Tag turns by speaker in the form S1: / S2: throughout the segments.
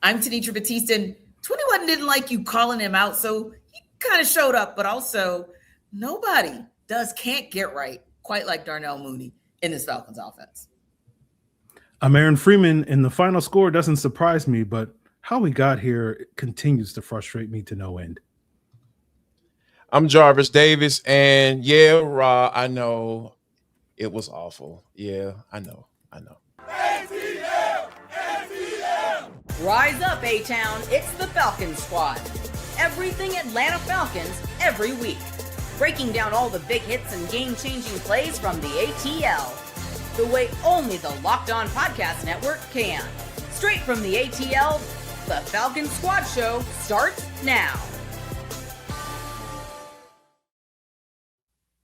S1: I'm Tenitra Batiste, and 21 didn't like you calling him out, so he kind of showed up, but also nobody can't get right quite like Darnell Mooney in this Falcons offense.
S2: I'm Aaron Freeman, and the final score doesn't surprise me, but how we got here continues to frustrate me to no end.
S3: I'm Jarvis Davis, and Ra, I know it was awful. Yeah, I know.
S4: ATL! ATL!
S5: Rise up, A-Town. It's the Falcons Squad. Everything Atlanta Falcons every week. Breaking down all the big hits and game-changing plays from the ATL. The way only the Locked On Podcast Network can. Straight from the ATL, the Falcons Squad Show starts now.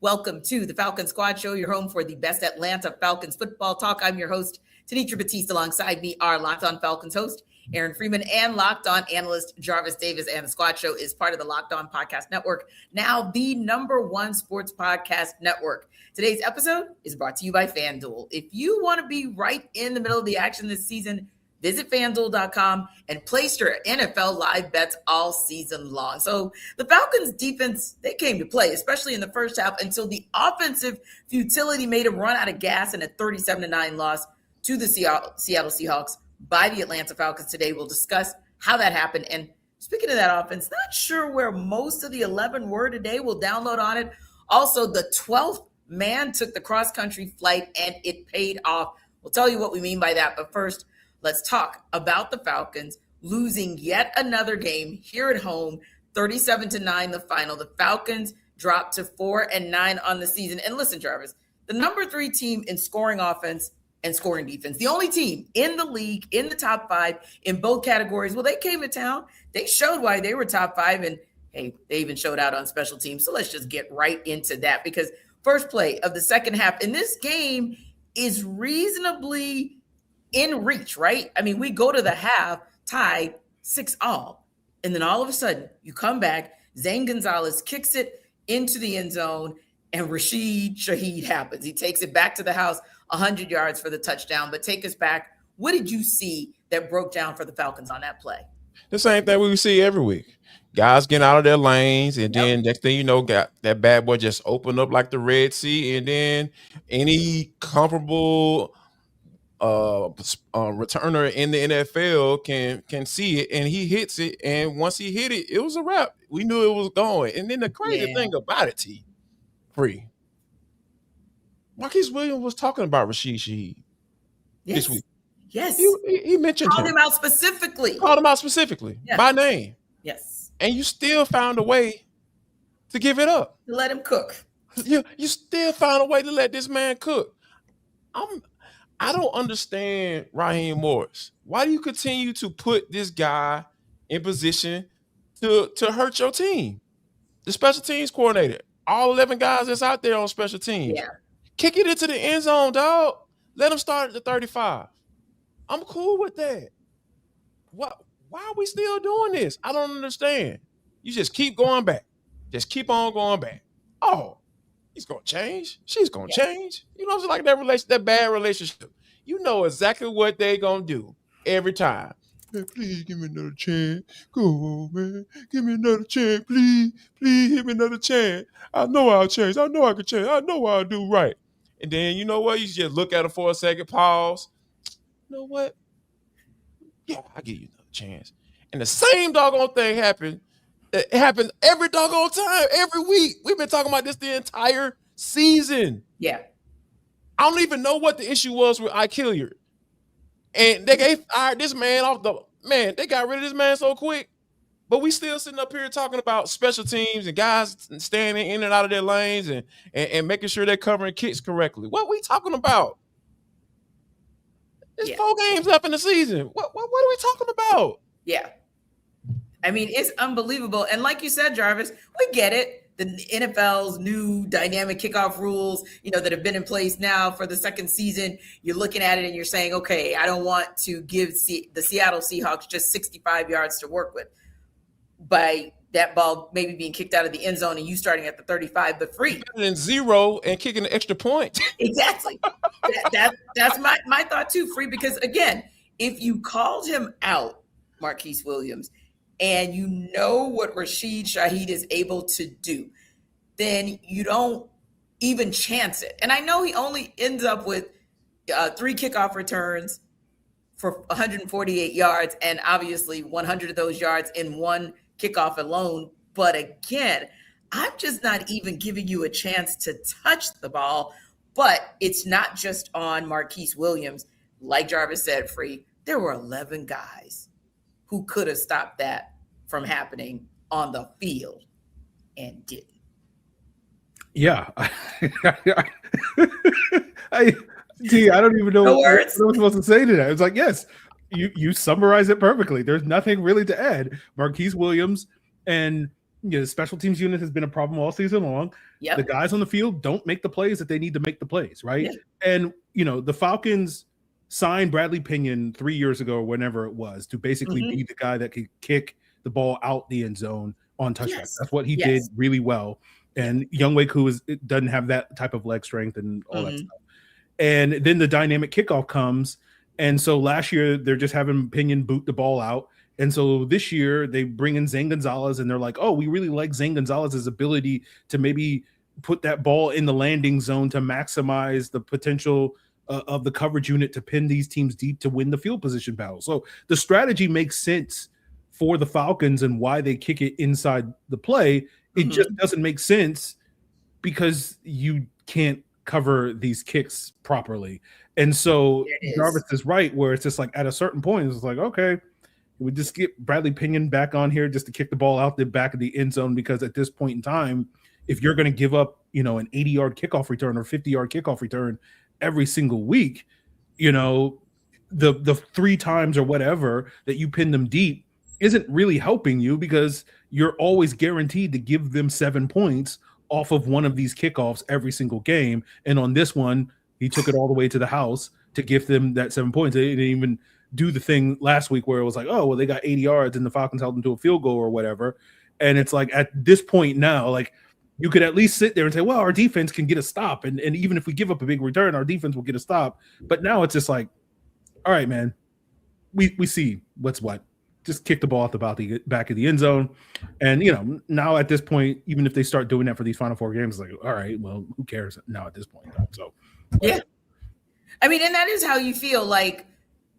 S1: Welcome to the Falcons Squad Show, your home for the best Atlanta Falcons football talk. I'm your host, Tenitra Batiste. Alongside me are Locked On Falcons host Aaron Freeman and Locked On analyst Jarvis Davis. And the Squad Show is part of the Locked On Podcast Network, now the #1 sports podcast network. Today's episode is brought to you by FanDuel. If you want to be right in the middle of the action this season, visit FanDuel.com and place your NFL live bets all season long. So the Falcons defense, they came to play, especially in the first half, until the offensive futility made them run out of gas in a 37-9 loss to the Seattle Seahawks by the Atlanta Falcons. Today we'll discuss how that happened. And speaking of that offense, not sure where most of the 11 were today. We'll download on it. Also, the 12th man took the cross-country flight and it paid off. We'll tell you what we mean by that. But first, let's talk about the Falcons losing yet another game here at home, 37-9 the final. The Falcons dropped to 4-9 on the season. And listen, Jarvis, the #3 team in scoring offense and scoring defense, the only team in the league in the top 5 in both categories. Well, they came to town. They showed why they were top 5, and hey, they even showed out on special teams. So let's just get right into that, because first play of the second half in this game is reasonably in reach, right? I mean, we go to the half tied 6-all, and then all of a sudden you come back, Zane Gonzalez kicks it into the end zone, and Rasheed Shaheed happens. He takes it back to the house, 100 yards for the touchdown. But take us back. What did you see that broke down for the Falcons on that play?
S3: The same thing we see every week. Guys getting out of their lanes, and then next thing you know, got that bad boy just opened up like the Red Sea, and then any comparable returner in the NFL can see it, and he hits it, and once he hit it, it was a wrap. We knew it was going. And then the crazy thing about it, Marquise Williams was talking about Rasheed Shaheed this week.
S1: Yes.
S3: He mentioned
S1: Called him out specifically.
S3: By name.
S1: Yes.
S3: And you still found a way to give it up.
S1: To let him cook.
S3: You still found a way to let this man cook. I don't understand Raheem Morris. Why do you continue to put this guy in position to hurt your team? The special teams coordinator, all 11 guys that's out there on special teams.
S1: Yeah.
S3: Kick it into the end zone, dog. Let them start at the 35. I'm cool with that. Why are we still doing this? I don't understand. You just keep going back. Just keep on going back. Oh, he's going to change. She's going to change. You know, it's like that bad relationship. You know exactly what they going to do every time. Man, please give me another chance. Go on, man. Give me another chance. Please give me another chance. I know I'll change. I know I can change. I know I'll do right. And then, you know what? You just look at it for a second, pause. You know what? Yeah, I'll give you another chance. And the same doggone thing happened. It happens every doggone time, every week. We've been talking about this the entire season.
S1: Yeah.
S3: I don't even know what the issue was with Ike Hilliard. And they fired this man off they got rid of this man so quick. But we still sitting up here talking about special teams and guys standing in and out of their lanes and making sure they're covering kicks correctly. What are we talking about? There's 4 games left in the season. What are we talking about?
S1: Yeah. I mean, it's unbelievable. And like you said, Jarvis, we get it. The NFL's new dynamic kickoff rules, that have been in place now for the second season. You're looking at it and you're saying, okay, I don't want to give the Seattle Seahawks just 65 yards to work with by that ball maybe being kicked out of the end zone and you starting at the 35, but free.
S3: And 0 and kicking an extra point.
S1: Exactly. That's my thought too, free, because again, if you called him out Marquise Williams, and you know what Rasheed Shaheed is able to do, then you don't even chance it. And I know he only ends up with 3 kickoff returns for 148 yards, and obviously 100 of those yards in one kickoff alone. But again, I'm just not even giving you a chance to touch the ball. But it's not just on Marquise Williams. Like Jarvis said, Free, there were 11 guys who could have stopped that from happening on the field and didn't.
S2: Yeah. I don't even know what I'm supposed to say to that. It's like, yes, you summarize it perfectly. There's nothing really to add. Marquise Williams and the special teams unit has been a problem all season long. Yep. The guys on the field don't make the plays that they need to make the plays, right? Yep. And, the Falcons signed Bradley Pinion 3 years ago or whenever it was to basically be the guy that could kick the ball out the end zone on touchdown. Yes. That's what he did really well. And Younghoe Koo doesn't have that type of leg strength and all that stuff. And then the dynamic kickoff comes. And so last year, they're just having Pinion boot the ball out. And so this year, they bring in Zane Gonzalez, and they're like, oh, we really like Zane Gonzalez's ability to maybe put that ball in the landing zone to maximize the potential of the coverage unit to pin these teams deep to win the field position battle. So the strategy makes sense for the Falcons and why they kick it inside the play. It just doesn't make sense because you can't cover these kicks properly. And so Jarvis is right, where it's just like at a certain point, it's like, okay, we just get Bradley Pinion back on here just to kick the ball out the back of the end zone, because at this point in time, if you're going to give up, an 80-yard kickoff return or 50-yard kickoff return every single week, the 3 times or whatever that you pin them deep isn't really helping you, because you're always guaranteed to give them 7 points off of one of these kickoffs every single game. And on this one, he took it all the way to the house to give them that 7 points. They didn't even do the thing last week where it was like, oh, well, they got 80 yards and the Falcons held them to a field goal or whatever. And it's like, at this point now, like, you could at least sit there and say, well, our defense can get a stop. And even if we give up a big return, our defense will get a stop. But now it's just like, all right, man, we see what's what. Just kick the ball out the back of the end zone. And, now at this point, even if they start doing that for these final 4 games, it's like, all right, well, who cares now at this point? So,
S1: yeah. I mean, and that is how you feel like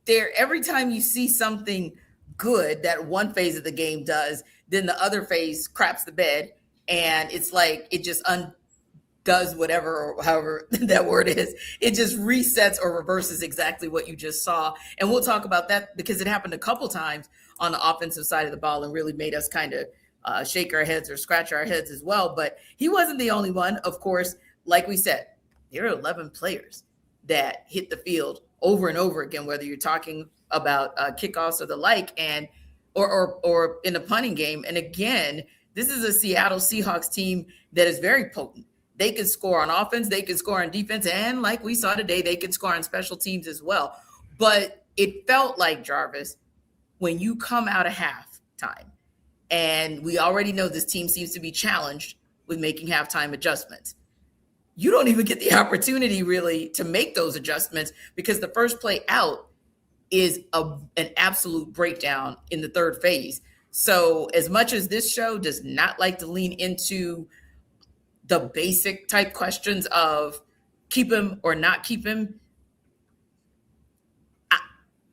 S1: every time you see something good that one phase of the game does, then the other phase craps the bed. And it's like, it just undoes whatever, or however that word is. It just resets or reverses exactly what you just saw. And we'll talk about that because it happened a couple times on the offensive side of the ball and really made us kind of shake our heads or scratch our heads as well. But he wasn't the only one. Of course, like we said, there are 11 players that hit the field over and over again, whether you're talking about kickoffs or the like, and or in the punting game. And again, this is a Seattle Seahawks team that is very potent. They can score on offense, they can score on defense, and like we saw today, they can score on special teams as well. But it felt like, Jarvis, when you come out of halftime, and we already know this team seems to be challenged with making halftime adjustments, you don't even get the opportunity really to make those adjustments, because the first play out is an absolute breakdown in the third phase. So as much as this show does not like to lean into the basic type questions of keep him or not keep him,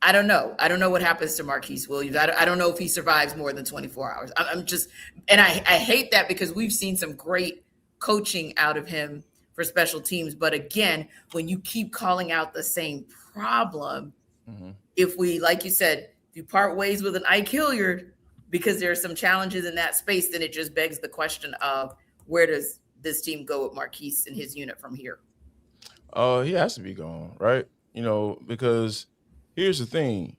S1: I don't know. I don't know what happens to Marquise Williams. I don't know if he survives more than 24 hours. I'm just, and I hate that, because we've seen some great coaching out of him for special teams. But again, when you keep calling out the same problem, if we, like you said, if you part ways with an Ike Hilliard because there are some challenges in that space, then it just begs the question of, where does this team go with Marquise and his unit from here?
S3: He has to be gone, right? Because here's the thing.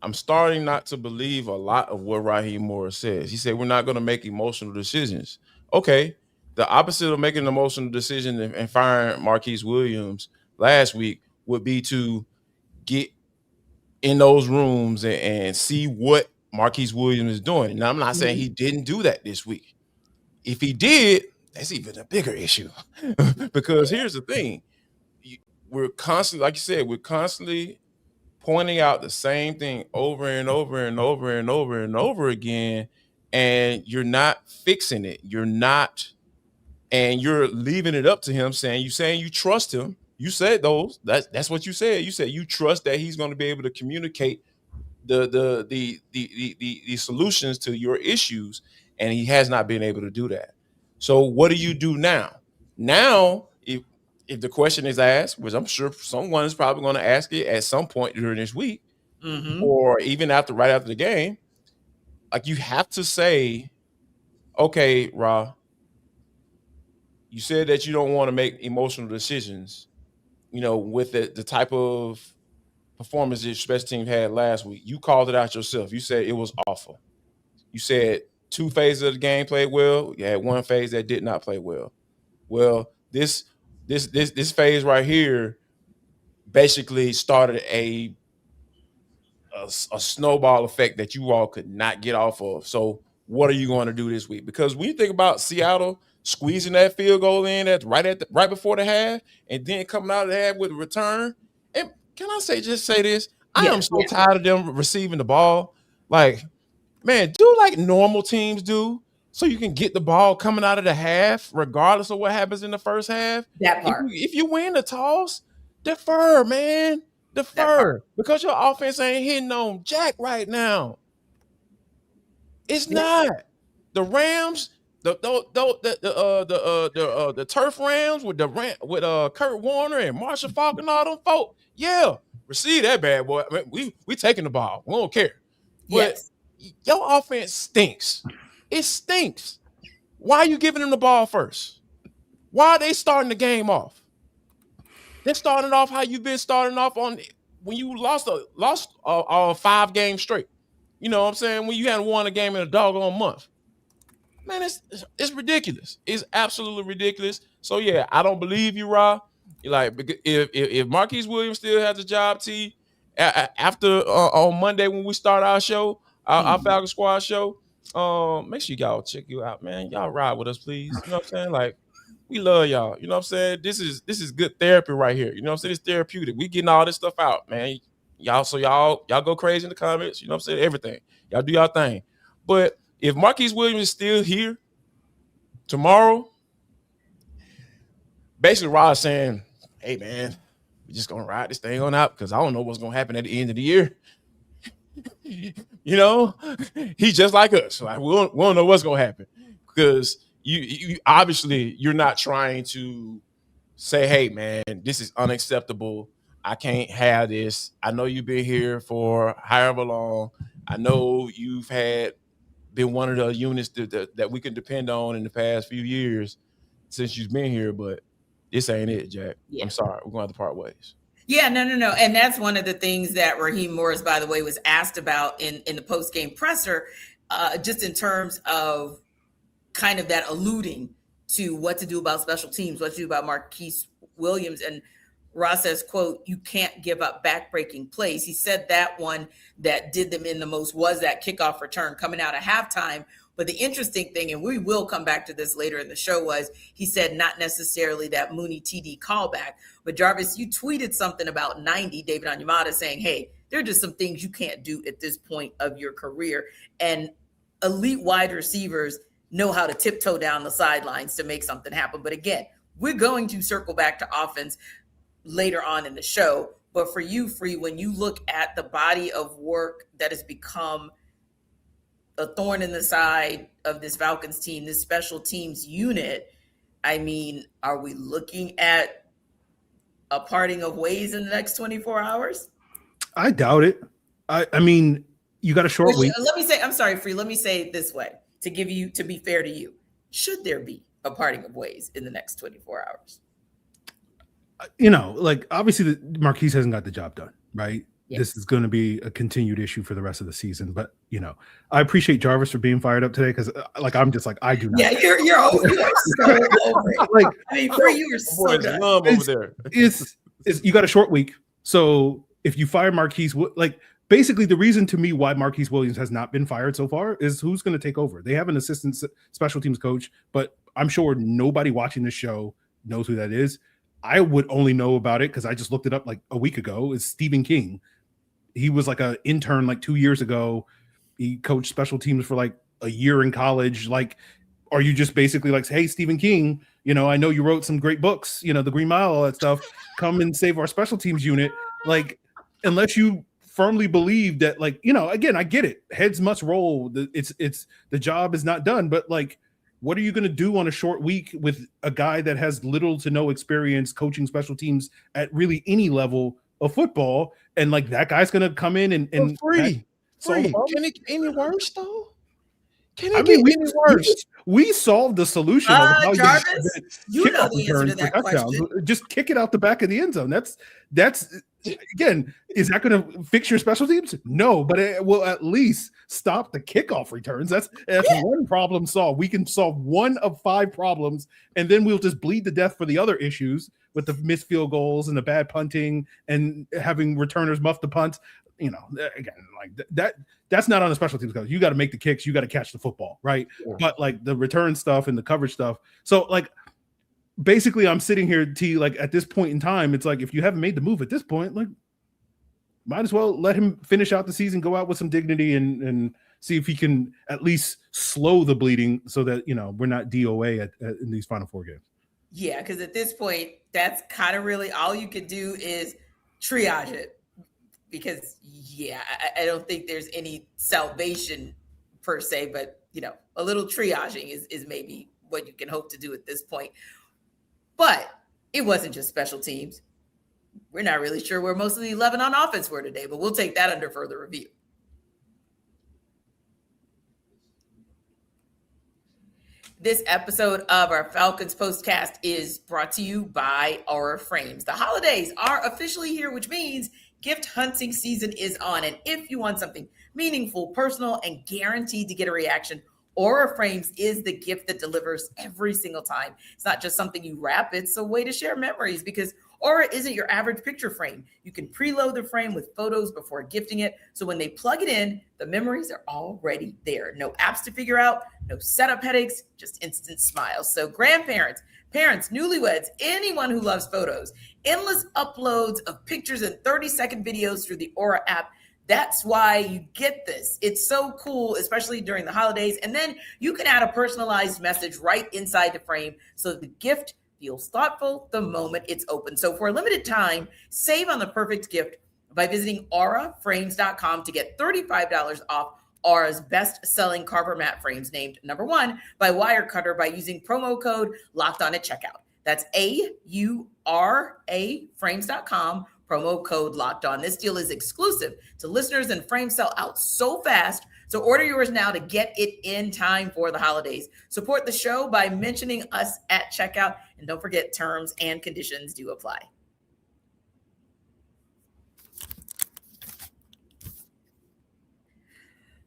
S3: I'm starting not to believe a lot of what Raheem Morris says. He said, we're not going to make emotional decisions. Okay. The opposite of making an emotional decision and firing Marquise Williams last week would be to get in those rooms and see what Marquise Williams is doing. Now, I'm not saying he didn't do that this week. If he did, that's even a bigger issue. Because here's the thing. We're constantly, like you said, we're constantly pointing out the same thing over and over and over and over and over again, and you're not fixing it. You're not, and you're leaving it up to him, saying you trust him. You said those. That's what you said. You said you trust that he's going to be able to communicate the solutions to your issues, and he has not been able to do that. So what do you do now? Now, if the question is asked, which I'm sure someone is probably going to ask it at some point during this week, or even right after the game, like, you have to say, okay, Ra, you said that you don't want to make emotional decisions, with the type of performance the special team had last week. You called it out yourself. You said it was awful. You said 2 phases of the game played well. You had 1 phase that did not play well. Well, this phase right here basically started a snowball effect that you all could not get off of. So what are you going to do this week? Because when you think about Seattle squeezing that field goal in right before the half, and then coming out of the half with a return, and can I say this? I am so tired of them receiving the ball. Like, man, do like normal teams do, so you can get the ball coming out of the half, regardless of what happens in the first half.
S1: That part.
S3: If you win the toss, defer, man. Defer. Because your offense ain't hitting on jack right now. It's not. The Rams, the turf Rams with Kurt Warner and Marshall Faulk and all them folk. Yeah, receive that bad boy. I mean, we taking the ball. We don't care. But your offense stinks. It stinks. Why are you giving them the ball first? Why are they starting the game off? They're starting off how you've been starting off when you lost a 5-game straight. You know what I'm saying? When you hadn't won a game in a doggone month. Man, it's ridiculous. It's absolutely ridiculous. So yeah, I don't believe you, Ra. Like, if Marquise Williams still has a job, after on Monday when we start our show, our Falcon Squad show, make sure y'all check you out, man. Y'all ride with us, please. You know what I'm saying? Like, we love y'all. You know what I'm saying? This is good therapy right here. You know what I'm saying? It's therapeutic. We getting all this stuff out, man. Y'all go crazy in the comments. You know what I'm saying? Everything. Y'all do y'all thing. But if Marquise Williams is still here tomorrow, basically Rod saying, hey, man, we're just going to ride this thing on out because I don't know what's going to happen at the end of the year. He's just like us. Like, we don't know what's going to happen because you obviously you're not trying to say, hey, man, this is unacceptable. I can't have this. I know you've been here for however long. I know you've been one of the units that we can depend on in the past few years since you've been here, but this ain't it, Jack. Yeah. I'm sorry. We're going to have to part ways.
S1: Yeah, no. And that's one of the things that Raheem Morris, by the way, was asked about in the post-game presser, just in terms of kind of that alluding to what to do about special teams, what to do about Marquise Williams. And Ross says, quote, you can't give up backbreaking plays. He said that one that did them in the most was that kickoff return coming out of halftime. But the interesting thing, and we will come back to this later in the show, was he said not necessarily that Mooney TD callback. But Jarvis, you tweeted something about 90, David Onyemata, saying, hey, there are just some things you can't do at this point of your career. And elite wide receivers know how to tiptoe down the sidelines to make something happen. But again, we're going to circle back to offense later on in the show. But for you, Free, when you look at the body of work that has become a thorn in the side of this Falcons team, this special teams unit, I mean, are we looking at a parting of ways in the next 24 hours?
S2: I doubt it. I mean, you got a short week.
S1: Let me say, I'm sorry, Free. Let me say it this way to be fair to you. Should there be a parting of ways in the next 24 hours?
S2: Like, obviously Marquise hasn't got the job done, right? Yes. This is going to be a continued issue for the rest of the season. But, I appreciate Jarvis for being fired up today because, I'm just like, I do not.
S1: Yeah, you're over it. Like, I mean, Free, you were so done.
S3: Over there.
S2: It's you got a short week. So if you fire Marquise, basically the reason to me why Marquise Williams has not been fired so far is who's going to take over. They have an assistant special teams coach, but I'm sure nobody watching this show knows who that is. I would only know about it because I just looked it up like a week ago. It's Stephen King. he was like an intern like 2 years ago. He coached special teams for like a year in college. Like, are you just basically like, hey, Stephen King, I know you wrote some great books, The Green Mile, all that stuff. Come and save our special teams unit. Like, unless you firmly believe that, like, again, I get it. Heads must roll. It's the job is not done. But like, what are you going to do on a short week with a guy that has little to no experience coaching special teams at really any level of football? And like, that guy's going to come in and
S3: free. Can it get any worse though? Can it get any worse?
S2: We solved the solution.
S1: Jarvis, you know the answer to that question.
S2: Just kick it out the back of the end zone. That's again, is that going to fix your special teams? No, but it will at least stop the kickoff returns. That's one problem solved. We can solve one of 5 problems, and then we'll just bleed to death for the other issues with the missed field goals and the bad punting and having returners muff the punt. Again, like that's not on the special teams coach. You got to make the kicks, you got to catch the football, right? Yeah. But like the return stuff and the coverage stuff. So like, basically, I'm sitting here, like at this point in time, it's like if you haven't made the move at this point, like might as well let him finish out the season, go out with some dignity, and see if he can at least slow the bleeding so that we're not DOA in these final 4 games.
S1: Yeah, because at this point, that's kind of really all you could do is triage it. Because I don't think there's any salvation per se, but a little triaging is maybe what you can hope to do at this point. But it wasn't just special teams. We're not really sure where most of the 11 on offense were today, but we'll take that under further review. This episode of our Falcons Postcast is brought to you by Aura Frames. The holidays are officially here, which means gift hunting season is on. And if you want something meaningful, personal, and guaranteed to get a reaction, Aura Frames is the gift that delivers every single time. It's not just something you wrap, it's a way to share memories, because Aura isn't your average picture frame. You can preload the frame with photos before gifting it. So when they plug it in, the memories are already there. No apps to figure out, no setup headaches, just instant smiles. So grandparents, parents, newlyweds, anyone who loves photos, endless uploads of pictures and 30-second videos through the Aura app. That's why you get this. It's so cool, especially during the holidays. And then you can add a personalized message right inside the frame so the gift feels thoughtful the moment it's open. So for a limited time, save on the perfect gift by visiting auraframes.com to get $35 off Aura's best-selling Carver mat frames, named #1 by Wirecutter, by using promo code LOCKEDON at checkout. That's AURA frames.com, promo code LOCKEDON. This deal is exclusive to listeners, and frames sell out so fast. So order yours now to get it in time for the holidays. Support the show by mentioning us at checkout, and don't forget, terms and conditions do apply.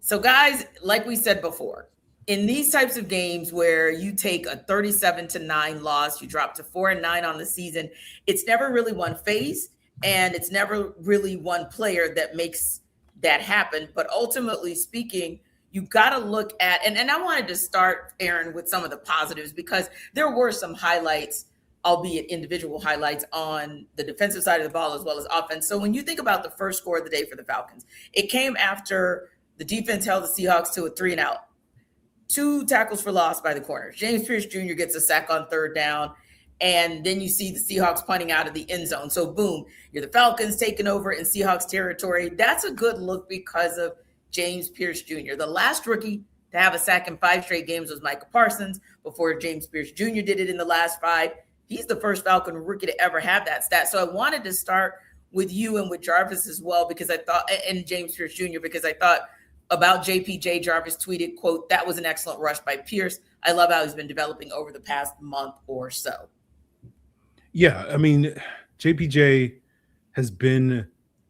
S1: So guys, like we said before, in these types of games where you take a 37-9 loss, you drop to 4-9 on the season, it's never really one phase, and it's never really one player that makes that happen. But ultimately speaking, you got to look at, and I wanted to start, Aaron, with some of the positives, because there were some highlights, albeit individual highlights, on the defensive side of the ball as well as offense. So when you think about the first score of the day for the Falcons, it came after the defense held the Seahawks to a 3-and-out. 2 tackles for loss by the corners. James Pearce Jr. gets a sack on 3rd down. And then you see the Seahawks punting out of the end zone. So boom, you're the Falcons taking over in Seahawks territory. That's a good look because of James Pearce Jr. The last rookie to have a sack in 5 straight games was Micah Parsons before James Pearce Jr. did it in the last 5. He's the first Falcon rookie to ever have that stat. So I wanted to start with you and with Jarvis as well, because I thought, and James Pearce Jr., because I thought about JPJ. Jarvis tweeted, quote, "That was an excellent rush by Pierce. I love how he's been developing over the past month or so."
S2: Yeah, I mean, JPJ has been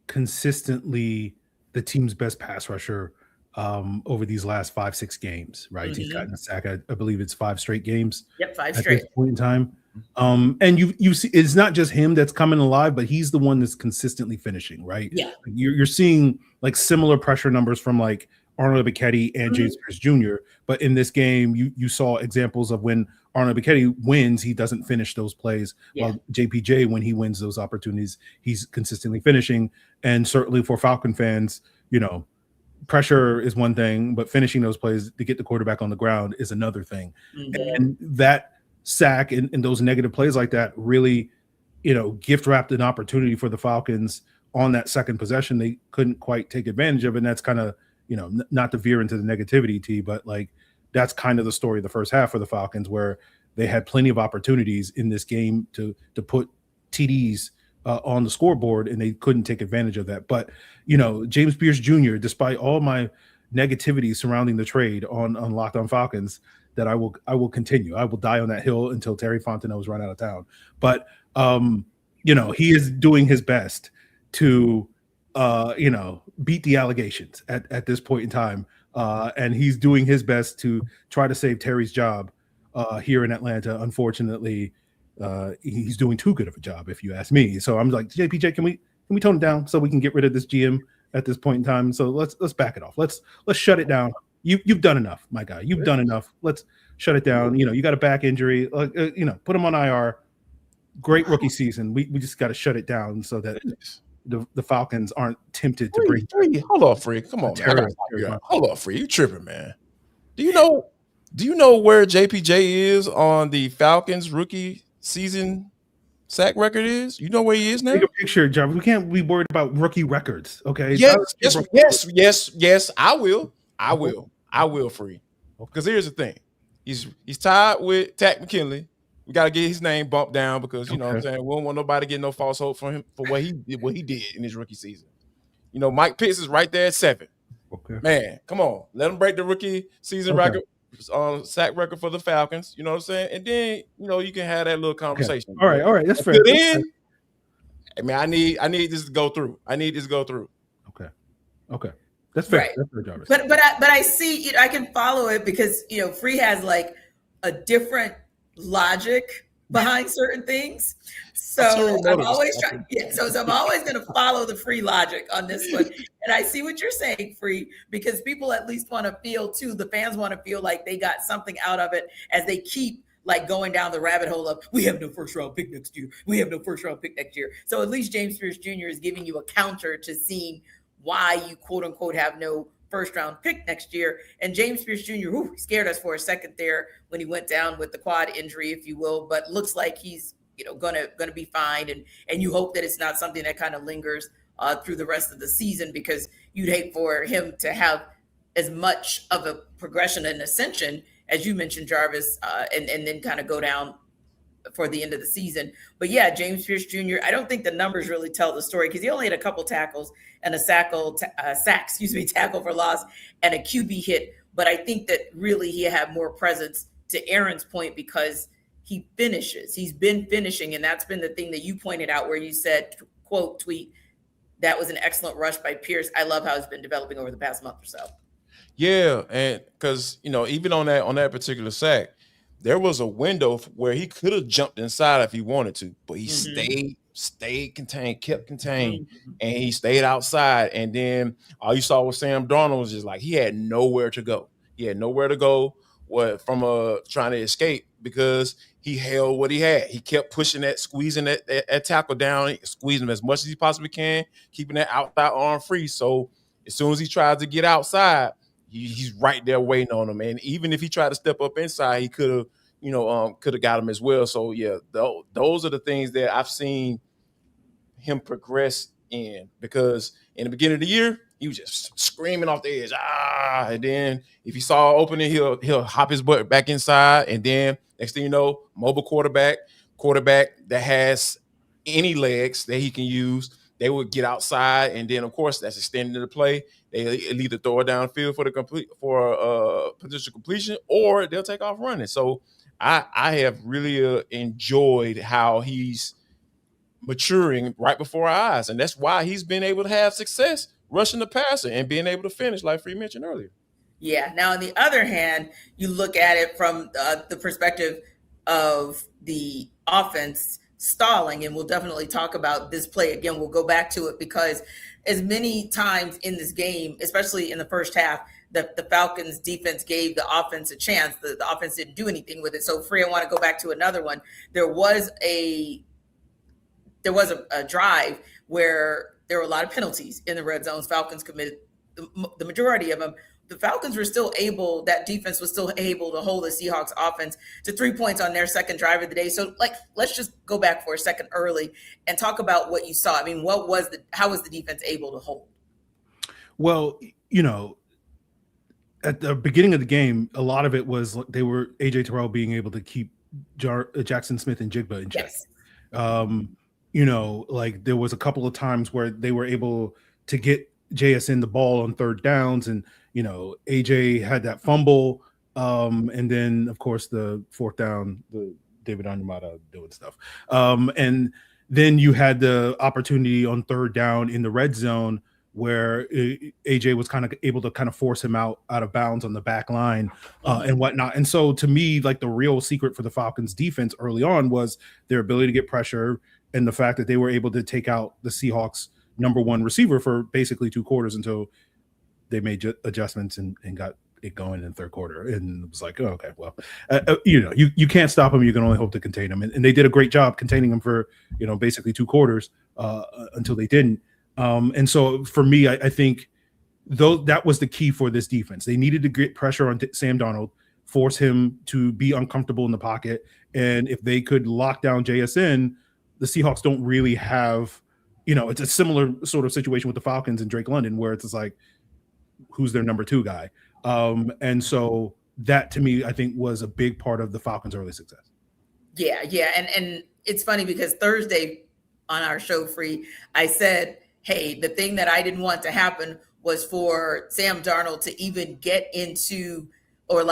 S2: consistently the team's best pass rusher over these last 5-6 games, right? Mm-hmm. He's gotten a sack, I believe it's 5 straight games.
S1: Yep, 5 straight.
S2: At this point in time. And you see, it's not just him that's coming alive, but he's the one that's consistently finishing, right?
S1: Yeah.
S2: You're seeing like similar pressure numbers from like Arnold Ebiketie and James Pearce Jr. But in this game, you saw examples of when Arnold Ebiketie wins, he doesn't finish those plays. While JPJ, when he wins those opportunities, he's consistently finishing. And certainly for Falcon fans, pressure is one thing, but finishing those plays to get the quarterback on the ground is another thing. And that sack and those negative plays like that really, gift wrapped an opportunity for the Falcons on that second possession. They couldn't quite take advantage of it. And that's kind of, not to veer into the negativity, T, but like that's kind of the story of the first half for the Falcons, where they had plenty of opportunities in this game to put TDs on the scoreboard, and they couldn't take advantage of that. But, James Pearce Jr., despite all my negativity surrounding the trade on Locked On Falcons, that I will continue. I will die on that hill until Terry Fontenot is run out of town. But, he is doing his best to, beat the allegations at this point in time. And he's doing his best to try to save Terry's job here in Atlanta. Unfortunately, he's doing too good of a job, if you ask me. So I'm like, JPJ, can we tone it down so we can get rid of this GM at this point in time? So let's back it off. Let's shut it down. You've done enough, my guy. You've done enough. Let's shut it down. You got a back injury. Put him on IR. Great rookie season. We just got to shut it down so that the Falcons aren't tempted to bring.
S3: Hold on, Free. Come on, man. Hold on, Free. You tripping, man? Do you know where JPJ is on the Falcons rookie season sack record is? You know where he is now?
S2: Take a picture, Jarvis. We can't be worried about rookie records, okay?
S3: Yes. I will, Free. Because here's the thing. He's tied with Tack McKinley. We got to get his name bumped down because, what I'm saying, we don't want nobody to get no false hope for him for what he did in his rookie season. Mike Pittz is right there at 7.
S2: Okay.
S3: Man, come on. Let him break the rookie season record, sack record for the Falcons. You know what I'm saying? And then, you can have that little conversation.
S2: Okay. All right. That's fair.
S3: Then, I need this to go through.
S2: Okay. That's fair.
S1: Right.
S2: That's fair, Jarvis.
S1: But I see, I can follow it because, Free has like a different logic behind certain things. So I'm always trying. So I'm always going to follow the Free logic on this one. And I see what you're saying, Free, because people at least want to feel too. The fans want to feel like they got something out of it as they keep like going down the rabbit hole of we have no first round pick next year. So at least James Pearce Jr. is giving you a counter to seeing why you quote unquote have no first round pick next year. And James Pearce Jr. Scared us for a second there when he went down with the quad injury, if you will, but looks like he's gonna be fine. And you hope that it's not something that kind of lingers through the rest of the season, because you'd hate for him to have as much of a progression and ascension as you mentioned, Jarvis, and then kind of go down for the end of the season. But yeah, James Pearce Jr., I don't think the numbers really tell the story because he only had a couple tackles and a tackle for loss and a QB hit. But I think that really he had more presence, to Aaron's point, because he finishes. He's been finishing, and that's been the thing that you pointed out where you said, quote, tweet, that was an excellent rush by Pierce. I love how it's been developing over the past month or so.
S3: Yeah, and because, even on that particular sack, there was a window where he could have jumped inside if he wanted to, but he stayed contained, kept contained, and he stayed outside. And then all you saw with Sam Darnold was just like he had nowhere to go. He had nowhere to go from trying to escape because he held what he had. He kept pushing that, squeezing that tackle down, squeezing him as much as he possibly can, keeping that outside arm free. So as soon as he tries to get outside, he's right there waiting on him. And even if he tried to step up inside, he could have got him as well. So yeah, those are the things that I've seen him progress in, because in the beginning of the year, he was just screaming off the edge. And then if he saw opening, he'll hop his butt back inside. And then next thing you know, mobile quarterback that has any legs that he can use, they would get outside, and then of course that's extending the play. They either throw it downfield for potential completion, or they'll take off running. So I have really enjoyed how he's maturing right before our eyes, and that's why he's been able to have success rushing the passer and being able to finish, like Free mentioned earlier.
S1: Yeah. Now, on the other hand, you look at it from the perspective of the offense stalling, and we'll definitely talk about this play again. We'll go back to it because as many times in this game, especially in the first half, the Falcons defense gave the offense a chance. The offense didn't do anything with it. So, Free, I want to go back to another one. There was a drive where there were a lot of penalties in the red zones. Falcons committed the majority of them. The Falcons were still able, that defense was still able to hold the Seahawks offense to 3 points on their second drive of the day. So, let's just go back for a second early and talk about what you saw. I mean, how was the defense able to hold?
S2: Well, at the beginning of the game, a lot of it was they were AJ Terrell being able to keep Jackson Smith and Jigba in check.
S1: Yes.
S2: There was a couple of times where they were able to get JSN the ball on third downs, and AJ had that fumble, and then of course the fourth down, the David Onyemata doing stuff, and then you had the opportunity on third down in the red zone where AJ was kind of able to kind of force him out of bounds on the back line and whatnot. And so to me, the real secret for the Falcons defense early on was their ability to get pressure and the fact that they were able to take out the Seahawks number one receiver for basically 2 quarters until they made adjustments and got it going in the third quarter. And it was like, oh, okay, well, you can't stop them. You can only hope to contain them. And they did a great job containing them for, basically 2 quarters until they didn't. And so for me, I think that was the key for this defense. They needed to get pressure on Sam Darnold, force him to be uncomfortable in the pocket. And if they could lock down JSN, the Seahawks don't really have, it's a similar sort of situation with the Falcons and Drake London, where it's just like, who's their number 2 guy? And so that to me, I think was a big part of the Falcons' early success.
S1: Yeah. And it's funny because Thursday on our show, Free, I said, hey, the thing that I didn't want to happen was for Sam Darnold to even get into or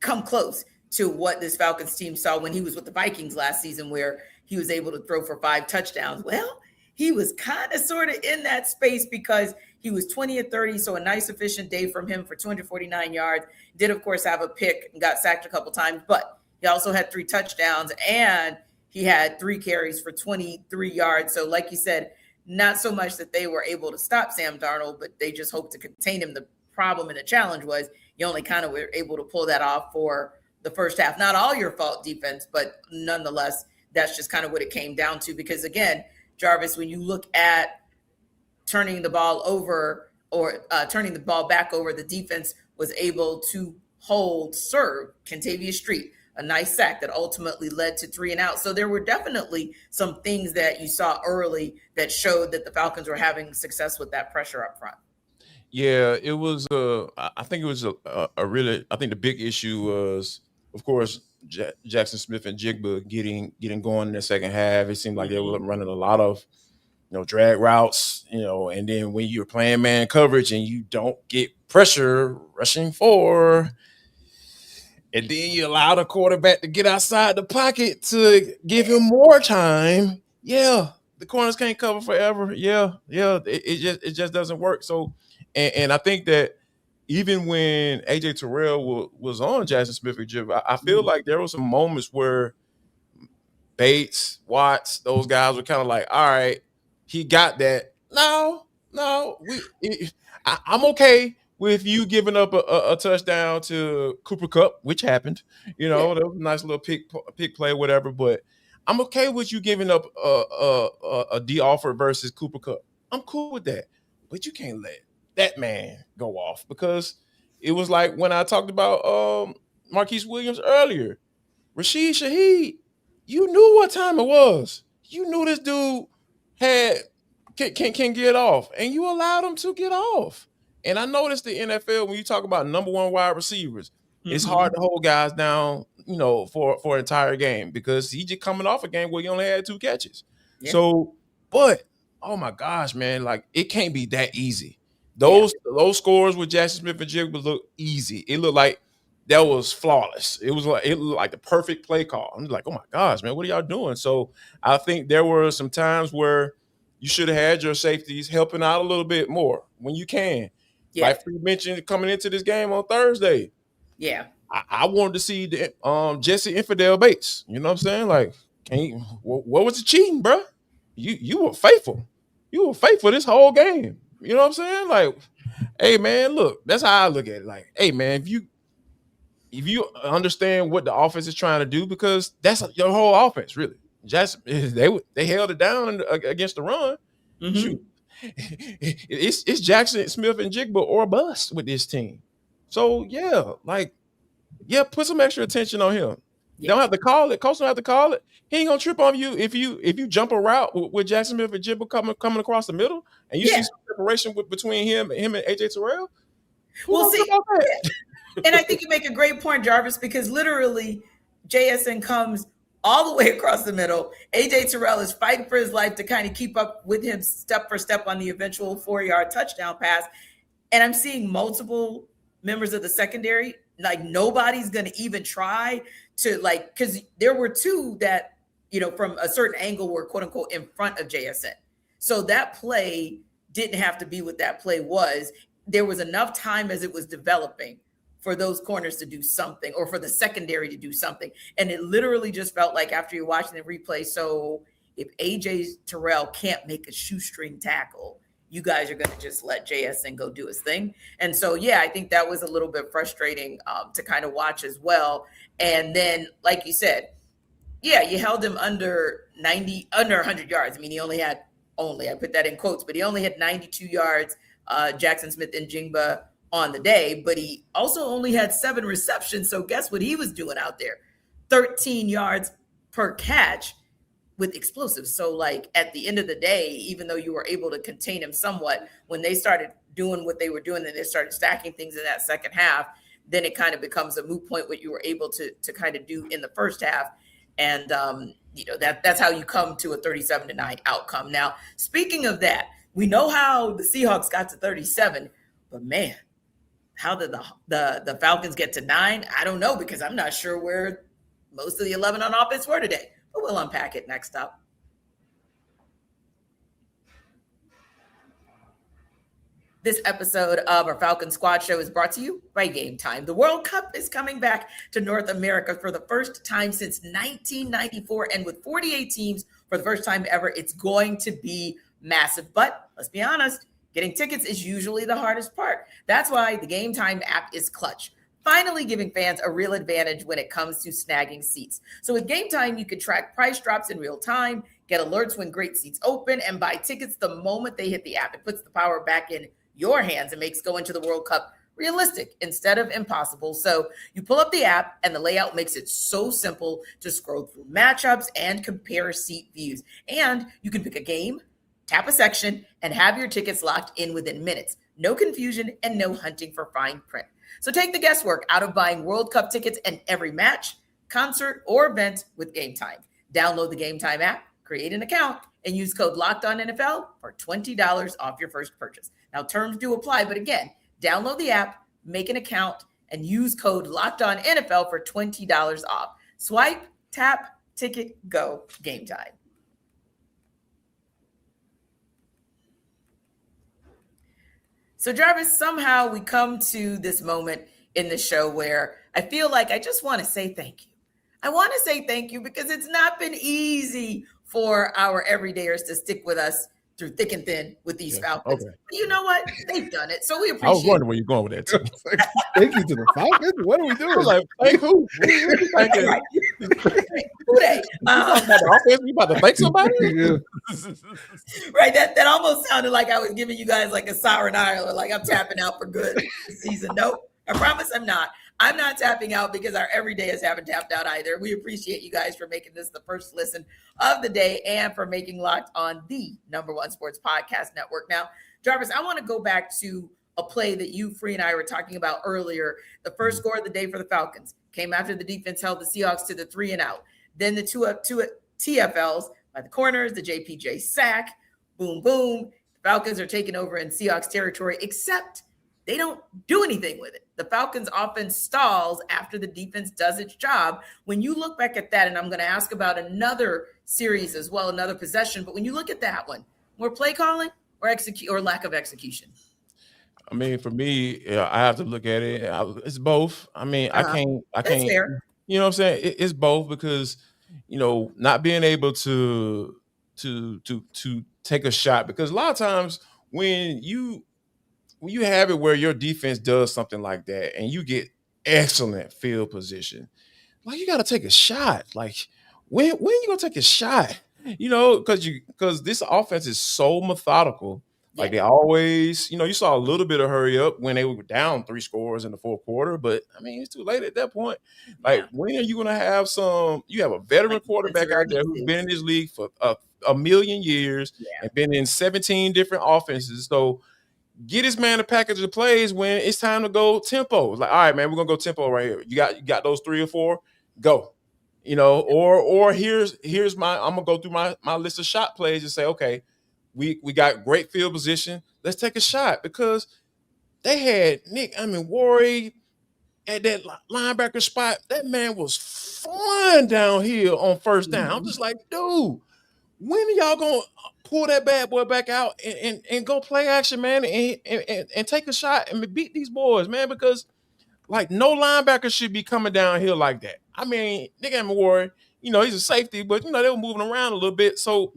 S1: come close to what this Falcons team saw when he was with the Vikings last season, where he was able to throw for 5 touchdowns. Well, he was kind of sort of in that space because he was 20 of 30, so a nice efficient day from him for 249 yards. Did, of course, have a pick and got sacked a couple times, but he also had 3 touchdowns and he had 3 carries for 23 yards. So like you said, not so much that they were able to stop Sam Darnold, but they just hoped to contain him. The problem and the challenge was you only kind of were able to pull that off for the first half. Not all your fault defense, but nonetheless, that's just kind of what it came down to. Because again, Jarvis, when you look at turning the ball over or turning the ball back over, the defense was able to serve Kentavious Street, a nice sack that ultimately led to 3 and out. So there were definitely some things that you saw early that showed that the Falcons were having success with that pressure up front.
S3: Yeah, it was. I think it was a really. I think the big issue was, of course, Jackson Smith and Jigba getting going in the second half. It seemed like they were running a lot of, drag routes, and then when you're playing man coverage and you don't get pressure rushing for. And then you allow the quarterback to get outside the pocket to give him more time. Yeah, the corners can't cover forever. Yeah, it just doesn't work. So, and I think that even when AJ Terrell was on Jackson Smith and Jigba, I feel like there were some moments where Bates, Watts, those guys were kind of like, all right, he got that. No, I'm okay with you giving up a touchdown to Cooper Kupp, which happened, that was a nice little pick play, whatever. But I'm okay with you giving up a D offer versus Cooper Kupp. I'm cool with that. But you can't let that man go off, because it was like when I talked about Marquise Williams earlier. Rasheed Shaheed, you knew what time it was. You knew this dude can get off, and you allowed him to get off. And I noticed the NFL, when you talk about number 1 wide receivers, it's hard to hold guys down, for an entire game, because he just coming off a game where he only had 2 catches. Yeah. So, but oh my gosh, man, it can't be that easy. Those scores with Jackson Smith and Jigba look easy. It looked like that was flawless. It looked like the perfect play call. I'm like, oh my gosh, man, what are y'all doing? So I think there were some times where you should have had your safeties helping out a little bit more when you can. Yeah. Like you mentioned coming into this game on Thursday.
S1: Yeah.
S3: I wanted to see the Jesse Infidel Bates. You know what I'm saying? Like, what was the cheating, bro? You were faithful. were faithful this whole game. You know what I'm saying? Like, hey man, look, that's how I look at it. Like, hey man, if you understand what the offense is trying to do, because that's your whole offense, really. Just they held it down against the run. Mm-hmm. Shoot, it's Jackson Smith and Jigba or bust with this team. So put some extra attention on him. You don't have to call it. Coach don't have to call it. He ain't gonna trip on you if you jump a route with Jackson Smith and Jigba coming across the middle, and you see some separation between him and AJ Terrell.
S1: We'll see. And I think you make a great point, Jarvis, because literally JSN comes all the way across the middle. AJ Terrell is fighting for his life to kind of keep up with him step for step on the eventual 4-yard touchdown pass. And I'm seeing multiple members of the secondary, like nobody's going to even try to because there were two that, from a certain angle were quote unquote in front of JSN. So that play didn't have to be what that play was. There was enough time as it was developing for those corners to do something or for the secondary to do something. And it literally just felt like after you're watching the replay, so if AJ Terrell can't make a shoestring tackle, you guys are going to just let JSN go do his thing. And so, I think that was a little bit frustrating to kind of watch as well. And then, like you said, you held him under 100 yards. I mean, he only had I put that in quotes, but he only had 92 yards, Jackson Smith and Jigba on the day, but he also only had 7 receptions. So guess what he was doing out there? 13 yards per catch with explosives. So at the end of the day, even though you were able to contain him somewhat, when they started doing what they were doing and they started stacking things in that second half, then it kind of becomes a moot point what you were able to kind of do in the first half. And, that's how you come to a 37-9 outcome. Now, speaking of that, we know how the Seahawks got to 37, but man, how did the Falcons get to 9? I don't know, because I'm not sure where most of the 11 on offense were today, but we'll unpack it next up. This episode of our Falcon Squad Show is brought to you by Game Time. The World Cup is coming back to North America for the first time since 1994. And with 48 teams for the first time ever, it's going to be massive. But let's be honest, getting tickets is usually the hardest part. That's why the Game Time app is clutch, finally giving fans a real advantage when it comes to snagging seats. So with Game Time, you can track price drops in real time, get alerts when great seats open, and buy tickets the moment they hit the app. It puts the power back in your hands and makes going to the World Cup realistic instead of impossible. So you pull up the app and the layout makes it so simple to scroll through matchups and compare seat views. And you can pick a game, tap a section, and have your tickets locked in within minutes. No confusion and no hunting for fine print. So take the guesswork out of buying World Cup tickets and every match, concert, or event with Game Time. Download the Game Time app, create an account, and use code LOCKEDONNFL for $20 off your first purchase. Now, terms do apply, but again, download the app, make an account, and use code LOCKEDONNFL for $20 off. Swipe, tap, ticket, go, Game Time. So, Jarvis, somehow we come to this moment in the show where I feel like I just want to say thank you. I want to say thank you because it's not been easy for our everydayers to stick with us through thick and thin with these Falcons. Okay. But you know what? They've done it. So we appreciate it.
S3: I was wondering where you're going with that too.
S2: Thank you to the Falcons. What are we doing?
S3: Like, thank who? Who
S1: they?
S3: You about to thank somebody?
S2: Yeah.
S1: Right. That almost sounded like I was giving you guys like a sour eye or like I'm tapping out for good this season. Nope. I promise I'm not. I'm not tapping out because our everydayers haven't tapped out either. We appreciate you guys for making this the first listen of the day and for making Locked On the #1 sports podcast network. Now, Jarvis, I want to go back to a play that you, Free, and I were talking about earlier. The first score of the day for the Falcons came after the defense held the Seahawks to the 3-and-out. Then the two TFLs by the corners, the JPJ sack, boom, boom. The Falcons are taking over in Seahawks territory, except they don't do anything with it. The Falcons offense stalls after the defense does its job. When you look back at that, and I'm going to ask about another series as well, another possession, but when you look at that one, more play calling or lack of execution?
S3: I mean, for me, I have to look at it. It's both. I mean, I can't.
S1: Fair.
S3: You know what I'm saying? It's both because, not being able to take a shot, because a lot of times when you have it where your defense does something like that and you get excellent field position, like you got to take a shot. Like when you gonna take a shot? Because this offense is so methodical. Like they always, you saw a little bit of hurry up when they were down 3 scores in the fourth quarter, but I mean it's too late at that point. Like when are you gonna have you have a veteran quarterback out there who's been in this league for a million years and been in 17 different offenses. So get this man a package of plays when it's time to go tempo. Like, all right, man, we're gonna go tempo right here. You got those 3 or 4, go. Or here's I'm gonna go through my list of shot plays and say, okay, we got great field position. Let's take a shot, because they had Warry at that linebacker spot. That man was flying downhill on first down. I'm just like, dude, when are y'all gonna pull that bad boy back out and go play action, man, and take a shot and beat these boys, man? Because like no linebacker should be coming downhill like that. I mean, Nick Warry, he's a safety, but they were moving around a little bit, so